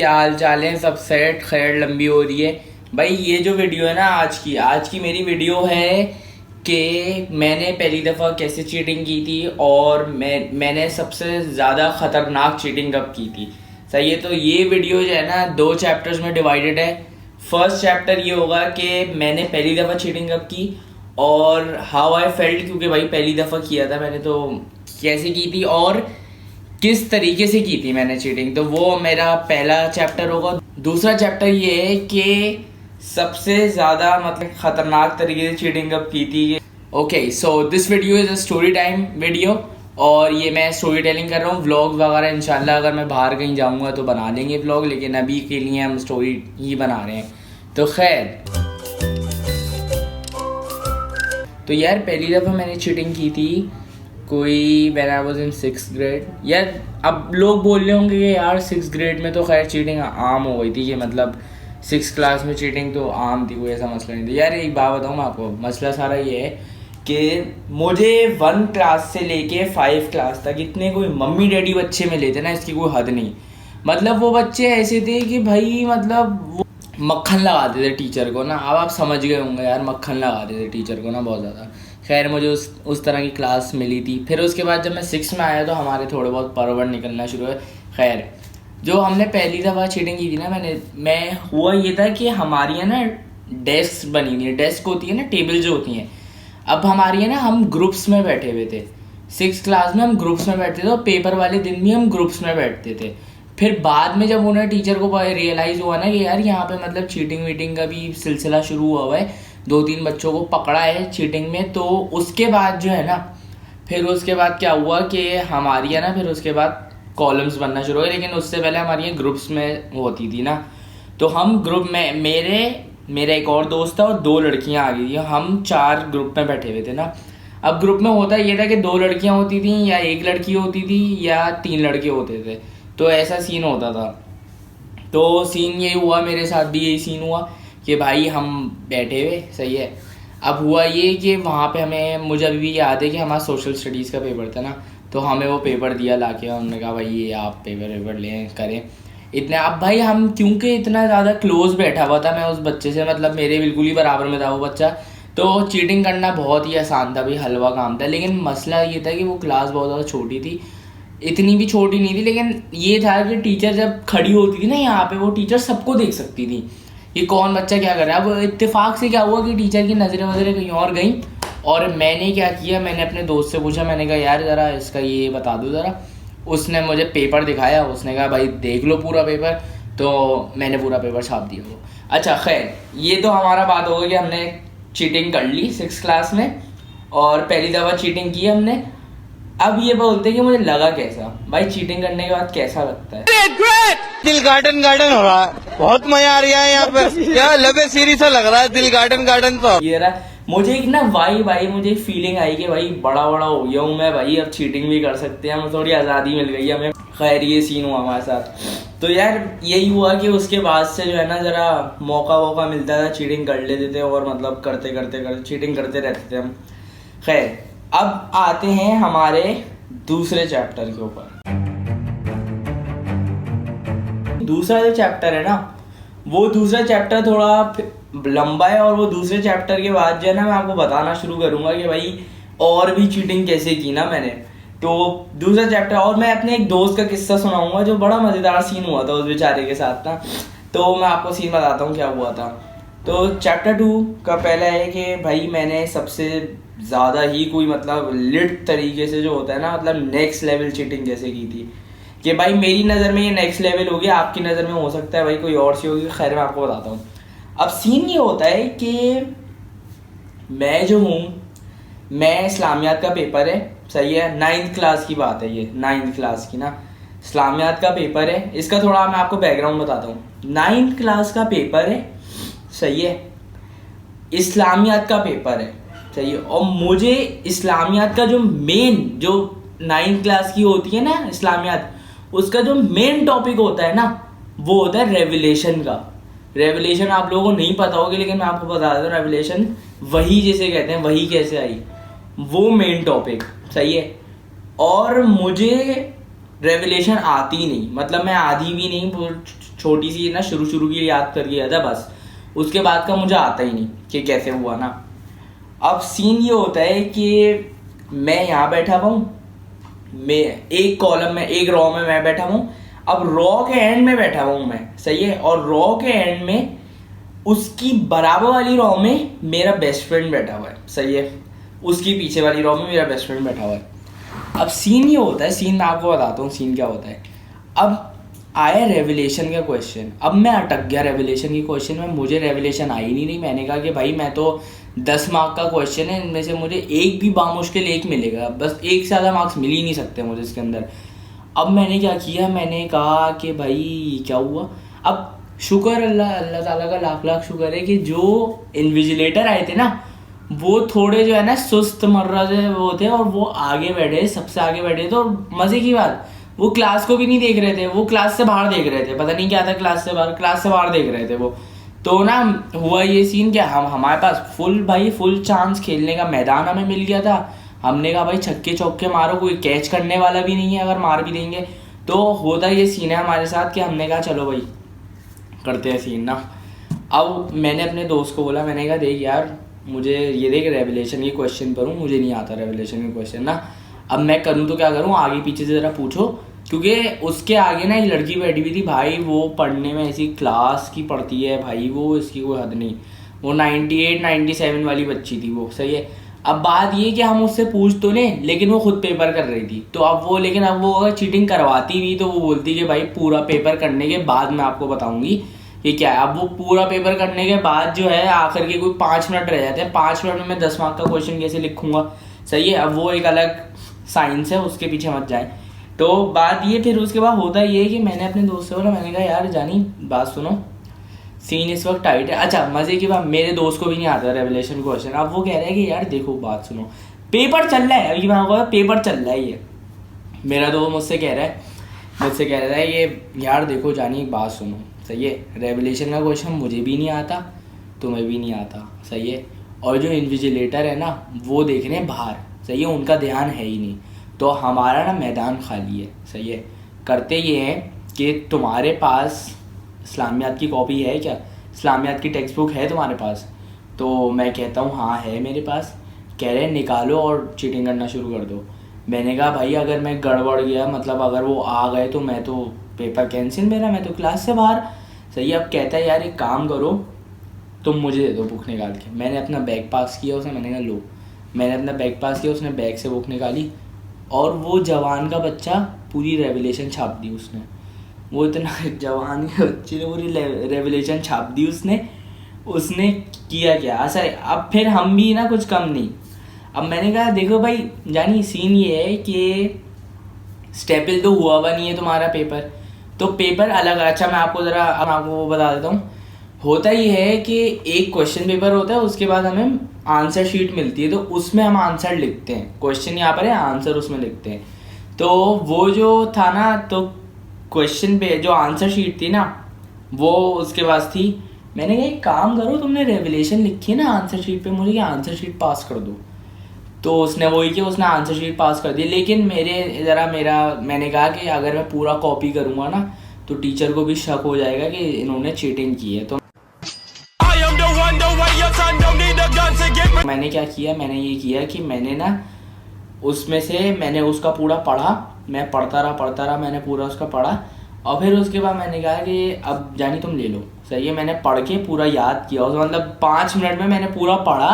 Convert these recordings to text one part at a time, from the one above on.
क्या हाल चाल है, सब सेट खैर लंबी हो रही है भाई। ये जो वीडियो है ना आज की मेरी वीडियो है कि मैंने पहली दफ़ा कैसे चीटिंग की थी और मैंने सबसे ज़्यादा ख़तरनाक चीटिंग कब की थी। सही है, तो ये वीडियो जो है ना 2 चैप्टर्स में डिवाइडेड है। फर्स्ट चैप्टर ये होगा कि मैंने पहली दफ़ा चीटिंग कब की और हाउ आई फेल्ट, क्योंकि भाई पहली दफ़ा किया था मैंने, तो कैसे की थी और किस तरीके से की थी मैंने चीटिंग, तो वो मेरा पहला चैप्टर होगा। दूसरा चैप्टर ये है कि सबसे ज़्यादा मतलब ख़तरनाक तरीके से चीटिंग कब की थी। Okay, so this video is a story time video और ये मैं स्टोरी टेलिंग कर रहा हूँ। व्लॉग वगैरह इंशाल्लाह अगर मैं बाहर कहीं जाऊँगा तो बना लेंगे व्लॉग, लेकिन अभी के लिए हम स्टोरी ही बना रहे हैं। तो खैर, तो यार पहली दफ़ा मैंने चीटिंग की थी कोई when I was in 6th grade. यार अब लोग बोल रहे होंगे कि यार 6th ग्रेड में तो खैर चीटिंग आम हो गई थी, कि मतलब 6th क्लास में चीटिंग तो आम थी, कोई ऐसा मसला नहीं था। यार एक बात बताऊँ मैं आपको, मसला सारा ये है कि मुझे 1 क्लास से लेके 5 क्लास तक इतने कोई मम्मी डैडी बच्चे मिले थे ना, इसकी कोई हद नहीं। मतलब वो बच्चे ऐसे थे कि भाई मतलब वो मक्खन लगाते थे टीचर को ना। अब आप समझ गए होंगे यार, मक्खन लगाते थे टीचर को ना बहुत ज़्यादा। खैर मुझे उस तरह की क्लास मिली थी। फिर उसके बाद जब मैं 6 में आया तो हमारे थोड़े बहुत परवर निकलना शुरू हुए। खैर जो हमने पहली दफ़ा चीटिंग की थी ना मैं हुआ ये था कि हमारी है ना डेस्क बनी हुई है, डेस्क होती है ना, टेबल जो होती हैं। अब हमारी है ना, हम ग्रुप्स में बैठे हुए थे 6th क्लास में, हम ग्रुप्स में बैठते थे और पेपर वाले दिन भी हम ग्रुप्स में बैठते थे। फिर बाद में जब उन्हें टीचर को रियलाइज़ हुआ ना कि यार यहाँ पे मतलब चीटिंग वीटिंग का भी सिलसिला शुरू हुआ है, 2-3 बच्चों को पकड़ा है चीटिंग में, तो उसके बाद जो है ना, फिर उसके बाद क्या हुआ कि हमारी है ना, फिर उसके बाद कॉलम्स बनना शुरू हुए। लेकिन उससे पहले हमारी ये ग्रुप्स में होती थी ना, तो हम ग्रुप में मेरा एक और दोस्त था और 2 लड़कियां आ गई थी। हम 4 ग्रुप में बैठे हुए थे ना। अब ग्रुप में होता ये था कि 2 लड़कियां होती थी या 1 लड़की होती थी या 3 लड़के होते थे, तो ऐसा सीन होता था। तो सीन ये हुआ, मेरे साथ भी यही सीन हुआ कि भाई हम बैठे हुए, सही है। अब हुआ ये कि वहाँ पे मुझे अभी भी याद है कि हमारा सोशल स्टडीज़ का पेपर था ना, तो हमें वो पेपर दिया लाके, उन्होंने कहा भाई ये आप पेपर लें करें इतने। अब भाई हम क्योंकि इतना ज़्यादा क्लोज बैठा हुआ था मैं उस बच्चे से, मतलब मेरे बिल्कुल ही बराबर में था वो बच्चा, तो चीटिंग करना बहुत ही आसान था भाई, हलवा काम था। लेकिन मसला ये था कि वो क्लास बहुत ज़्यादा छोटी थी, इतनी भी छोटी नहीं थी, लेकिन ये था कि टीचर जब खड़ी होती थी ना यहाँ पे, वो टीचर सबको देख सकती थी कि कौन बच्चा क्या कर रहा है। अब इत्तेफाक से क्या हुआ कि टीचर की नज़रें वज़रें कहीं और गई और मैंने क्या किया, मैंने अपने दोस्त से पूछा, मैंने कहा यार ज़रा इसका ये बता दो ज़रा। उसने मुझे पेपर दिखाया, उसने कहा भाई देख लो पूरा पेपर, तो मैंने पूरा पेपर छाप दिया वो। अच्छा खैर, ये तो हमारा बात होगा कि हमने चीटिंग कर ली 6th क्लास में और पहली दफ़ा चीटिंग की हमने। अब ये बोलते हैं कि मुझे लगा कैसा, भाई चीटिंग करने के बाद कैसा लगता है। दिल गार्डन गार्डन हो रहा है, बहुत मजा आ रहा है यहाँ पे। क्या लबे सीरी सा लग रहा है, दिल गार्डन गार्डन। तो ये रहा, मुझे एक ना भाई मुझे एक फीलिंग आई कि भाई बड़ा हो गया हूँ मैं भाई, अब चीटिंग भी कर सकते हैं हम, थोड़ी आज़ादी मिल गई हमें। खैर ये सीन हुआ हमारे साथ। तो यार यही हुआ कि उसके बाद से जो है ना, ज़रा मौका मिलता था चीटिंग कर लेते थे और मतलब करते चीटिंग करते रहते थे हम। खैर अब आते हैं हमारे दूसरे चैप्टर के ऊपर। दूसरा जो चैप्टर है ना, वो दूसरा चैप्टर थोड़ा लंबा है और वो दूसरे चैप्टर के बाद जो है ना, मैं आपको बताना शुरू करूंगा कि भाई और भी चीटिंग कैसे की ना मैंने। तो दूसरा चैप्टर, और मैं अपने एक दोस्त का किस्सा सुनाऊंगा जो बड़ा मज़ेदार सीन हुआ था उस बेचारे के साथ ना। तो मैं आपको सीन बताता हूँ क्या हुआ था। तो चैप्टर 2 का पहला है कि भाई मैंने सबसे ज़्यादा ही कोई मतलब लिट तरीके से जो होता है ना, मतलब नेक्स्ट लेवल चीटिंग जैसे की थी, कि भाई मेरी नज़र में ये नेक्स्ट लेवल होगी, आपकी नज़र में हो सकता है भाई कोई और सी होगी। खैर मैं आपको बताता हूँ। अब सीन ये होता है कि मैं जो हूँ, मैं इस्लामियात का पेपर है, सही है, 9th क्लास की बात है, ये 9th क्लास की ना, इस्लामियात का पेपर है। इसका थोड़ा मैं आपको बैकग्राउंड बताता हूँ। 9th क्लास का पेपर है, सही है, इस्लामियात का पेपर है, सही है। और मुझे इस्लामियात का जो मेन, जो 9th क्लास की होती है ना इस्लामियात, उसका जो मेन टॉपिक होता है ना, वो होता है रेवलेशन का। रेवलेशन आप लोगों को नहीं पता होगा, लेकिन मैं आपको बता देता हूँ, रेवलेशन वही जिसे कहते हैं, वही कैसे आई, वो मेन टॉपिक, सही है। और मुझे रेवलेशन आती नहीं, मतलब मैं आधी भी नहीं, छोटी सी ना शुरू की याद कर गया था बस, उसके बाद का मुझे आता ही नहीं कि कैसे हुआ ना। अब सीन ये होता है कि मैं यहाँ बैठा हुआ हूँ, मैं एक कॉलम में, एक रॉ में मैं बैठा हूँ, अब रॉ के एंड में बैठा हुआ हूँ मैं, सही है, और रॉ के एंड में उसकी बराबर वाली रॉ में मेरा बेस्ट फ्रेंड बैठा हुआ है, सही है, उसकी पीछे वाली रॉ में मेरा बेस्ट फ्रेंड बैठा हुआ है। अब सीन ये होता है, सीन मैं आपको बताता हूँ सीन क्या होता है। अब आया रेवलेशन का क्वेश्चन, अब मैं अटक गया रेवलेशन की क्वेश्चन में, मुझे रेवलेशन आई नहीं। मैंने कहा कि भाई मैं तो 10 मार्क का क्वेश्चन है, इनमें से मुझे एक भी बामुश्किल एक मिलेगा, बस एक से ज़्यादा मार्क्स मिल ही नहीं सकते मुझे इसके अंदर। अब मैंने क्या किया, मैंने कहा कि भाई क्या हुआ। अब शुक्र अल्लाह ताला का लाख लाख शुक्र है कि जो इन्विजिलेटर आए थे ना, वो थोड़े जो है ना सुस्त मर्रा से वो थे, और वो आगे बैठे, सबसे आगे बैठे थे। और मज़े की बात, वो क्लास को भी नहीं देख रहे थे, वो क्लास से बाहर देख रहे थे, पता नहीं क्या था, क्लास से बाहर देख रहे थे वो। तो ना हुआ ये सीन क्या, हमारे पास फुल चांस खेलने का मैदान हमें मिल गया था। हमने कहा भाई छक्के चौके मारो, कोई कैच करने वाला भी नहीं है, अगर मार भी देंगे तो होता ये सीन है हमारे साथ कि हमने कहा चलो भाई करते हैं सीन ना। अब मैंने अपने दोस्त को बोला, मैंने कहा देख यार मुझे ये देख रेवलेशन के क्वेश्चन पर हूँ, मुझे नहीं आता रेवलेशन के क्वेश्चन ना, अब मैं करूँ तो क्या करूँ, आगे पीछे से ज़रा पूछो। क्योंकि उसके आगे ना एक लड़की बैठी हुई थी भाई, वो पढ़ने में ऐसी क्लास की पढ़ती है भाई, वो इसकी कोई हद नहीं, वो 98-97 वाली बच्ची थी वो, सही है। अब बात ये कि हम उससे पूछ तो लें, लेकिन वो खुद पेपर कर रही थी, तो अब वो अगर चीटिंग करवाती भी तो वो बोलती कि भाई पूरा पेपर करने के बाद मैं आपको बताऊंगी कि क्या है। अब वो पूरा पेपर करने के बाद जो है आखिर के कोई 5 मिनट रह जाते हैं, 5 मिनट में मैं 10 मार्क का क्वेश्चन कैसे लिखूंगा, सही है। अब वो एक अलग साइंस है, उसके पीछे मत जाए। तो बात ये, फिर उसके बाद होता ये है कि मैंने अपने दोस्त से बोला, मैंने कहा यार जानी बात सुनो, सीन इस वक्त टाइट है। अच्छा मजे की बात, मेरे दोस्त को भी नहीं आता रेवलेशन क्वेश्चन। अब वो कह रहा है कि यार देखो बात सुनो, पेपर चल रहा है, अभी मैं आपको पेपर चल रहा है, ये मेरा दोस्त मुझसे कह रहा है ये यार देखो जानी एक बात सुनो, सही है, रेवलेशन का क्वेश्चन मुझे भी नहीं आता, तुम्हें भी नहीं आता, सही है, और जो इन्विजिलेटर है ना वो देख रहे हैं बाहर, सही है, उनका ध्यान है ही नहीं, तो हमारा ना मैदान खाली है, सही है। करते ये हैं कि तुम्हारे पास इस्लामियात की कॉपी है क्या, इस्लामियात की टेक्स्ट बुक है तुम्हारे पास? तो मैं कहता हूँ हाँ है मेरे पास। कह रहे हैं निकालो और चीटिंग करना शुरू कर दो। मैंने कहा भाई अगर मैं गड़बड़ गया, मतलब अगर वो आ गए तो मैं तो पेपर कैंसिल मेरा, मैं तो क्लास से बाहर, सही है। अब कहता है यार एक काम करो तुम मुझे दे दो बुक निकाल के। मैंने अपना बैग पास किया उसे, मैंने कहा लो, मैंने अपना बैग पास किया, उसने बैग से बुक निकाली और वो जवान का बच्चा पूरी रेवलेशन छाप दी उसने। वो इतना जवान के बच्चे ने पूरी रेवलेशन छाप दी उसने किया क्या असर। अब फिर हम भी ना कुछ कम नहीं। अब मैंने कहा देखो भाई जानी सीन ये है कि स्टेपल तो हुआ नहीं है तुम्हारा पेपर, तो पेपर अलग। अच्छा मैं आपको वो बता देता हूँ। होता ही है कि एक क्वेश्चन पेपर होता है, उसके बाद हमें आंसर शीट मिलती है, तो उसमें हम आंसर लिखते हैं। क्वेश्चन यहाँ पर है, आंसर उसमें लिखते हैं। तो वो जो था ना, तो क्वेश्चन पे जो आंसर शीट थी ना वो उसके पास थी। मैंने कहा एक काम करो, तुमने रेवलेशन लिखी है ना आंसर शीट पे, मुझे क्या आंसर शीट पास कर दो। तो उसने वही किया, उसने आंसर शीट पास कर दी। लेकिन मैंने कहा कि अगर मैं पूरा कॉपी करूँगा ना तो टीचर को भी शक हो जाएगा कि इन्होंने चीटिंग की है। तो मैंने क्या किया, मैंने ये किया कि मैंने ना उसमें से मैंने उसका पूरा पढ़ा, मैं पढ़ता रहा, मैंने पूरा उसका पढ़ा। और फिर उसके बाद मैंने कहा कि अब जानी तुम ले लो, सही है। मैंने पढ़ के पूरा याद किया, मतलब 5 मिनट में मैंने पूरा पढ़ा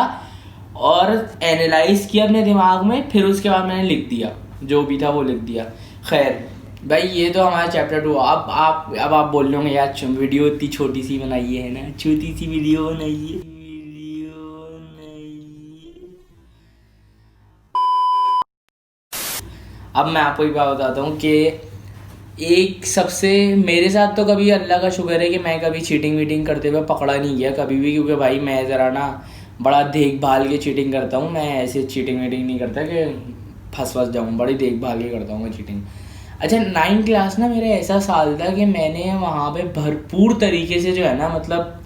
और एनालाइज किया अपने दिमाग में। फिर उसके बाद मैंने लिख दिया, जो भी था वो लिख दिया। खैर भाई ये तो हमारा चैप्टर 2। अब आप बोल रहे होंगे यार वीडियो इतनी छोटी सी बनाई है ना, छोटी सी वीडियो बनाई है। अब मैं आपको एक बात बताता हूँ कि एक सबसे मेरे साथ तो कभी अल्लाह का शुक्र है कि मैं कभी चीटिंग वीटिंग करते हुए पकड़ा नहीं गया कभी भी, क्योंकि भाई मैं ज़रा ना बड़ा देखभाल के चीटिंग करता हूँ। मैं ऐसे चीटिंग वीटिंग नहीं करता कि फंस जाऊँ, बड़ी देखभाल के करता हूँ मैं चीटिंग। अच्छा 9th क्लास ना मेरा ऐसा साल था कि मैंने वहाँ पे भरपूर तरीके से जो है ना, मतलब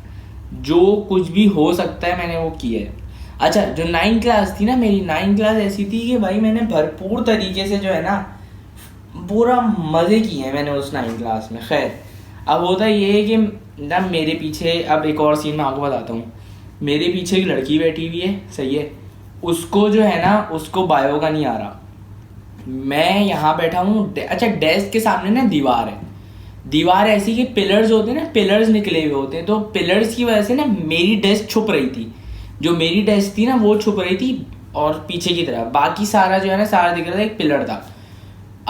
जो कुछ भी हो सकता है मैंने वो किया है। अच्छा जो 9th क्लास थी ना मेरी, 9th क्लास ऐसी थी कि भाई मैंने भरपूर तरीके से जो है ना पूरा मज़े किए हैं मैंने उस 9th क्लास में। खैर अब होता ये है कि ना मेरे पीछे, अब एक और सीन मैं आपको बताता हूँ। मेरे पीछे एक लड़की बैठी हुई है, सही है, उसको जो है ना, उसको बायो का नहीं आ रहा। मैं यहाँ बैठा हूँ, अच्छा डेस्क के सामने ना दीवार है, दीवार ऐसी कि पिलर्स होते हैं ना, पिलर्स निकले हुए होते हैं, तो पिलर्स की वजह से ना मेरी डेस्क छुप रही थी, जो मेरी डेस्क थी ना वो छुप रही थी, और पीछे की तरफ बाकी सारा जो है ना सारा दिख रहा था, एक पिलर था।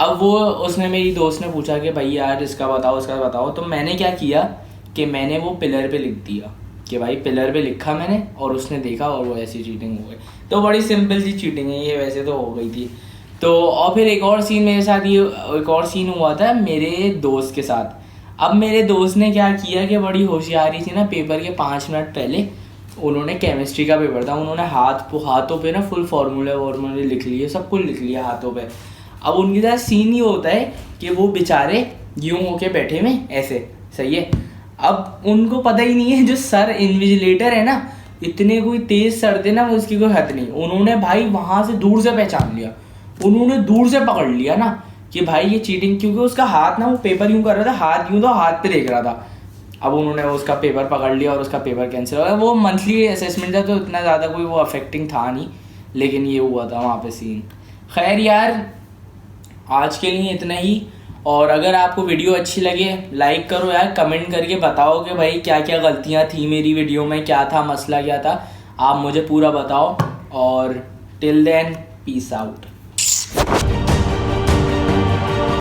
अब वो उसने, मेरी दोस्त ने पूछा कि भाई यार इसका बताओ, इसका बताओ, तो मैंने क्या किया कि मैंने वो पिलर पे लिख दिया कि भाई पिलर पे लिखा मैंने, और उसने देखा और वो ऐसी चीटिंग हो गई। तो बड़ी सिंपल सी चीटिंग है ये, वैसे तो हो गई थी। तो और फिर एक और सीन मेरे साथ, ये एक और सीन हुआ था मेरे दोस्त के साथ। अब मेरे दोस्त ने क्या किया कि बड़ी होशियारी थी ना, पेपर के 5 मिनट पहले उन्होंने, केमिस्ट्री का पेपर था, उन्होंने हाथों पे ना फुल फार्मूले लिख लिए, सब कुछ लिख लिया हाथों पे। अब उनके साथ सीन ये होता है कि वो बेचारे यूं होके बैठे में ऐसे, सही है। अब उनको पता ही नहीं है, जो सर इन्विजिलेटर है ना, इतने कोई तेज सर थे ना, वो उसकी कोई हद नहीं। उन्होंने भाई वहां से दूर से पहचान लिया, उन्होंने दूर से पकड़ लिया ना कि भाई ये चीटिंग, क्योंकि उसका हाथ ना, वो पेपर यूं कर रहा था, हाथ यूं, तो हाथ पे देख रहा था। अब उन्होंने उसका पेपर पकड़ लिया और उसका पेपर कैंसिल हो गया। वो मंथली असेसमेंट था तो इतना ज़्यादा कोई वो अफेक्टिंग था नहीं, लेकिन ये हुआ था वहाँ पे सीन। खैर यार, आज के लिए इतना ही। और अगर आपको वीडियो अच्छी लगे लाइक करो यार, कमेंट करके बताओ कि भाई क्या क्या गलतियाँ थी मेरी वीडियो में, क्या था मसला, क्या था, आप मुझे पूरा बताओ। और टिल देन पीस आउट।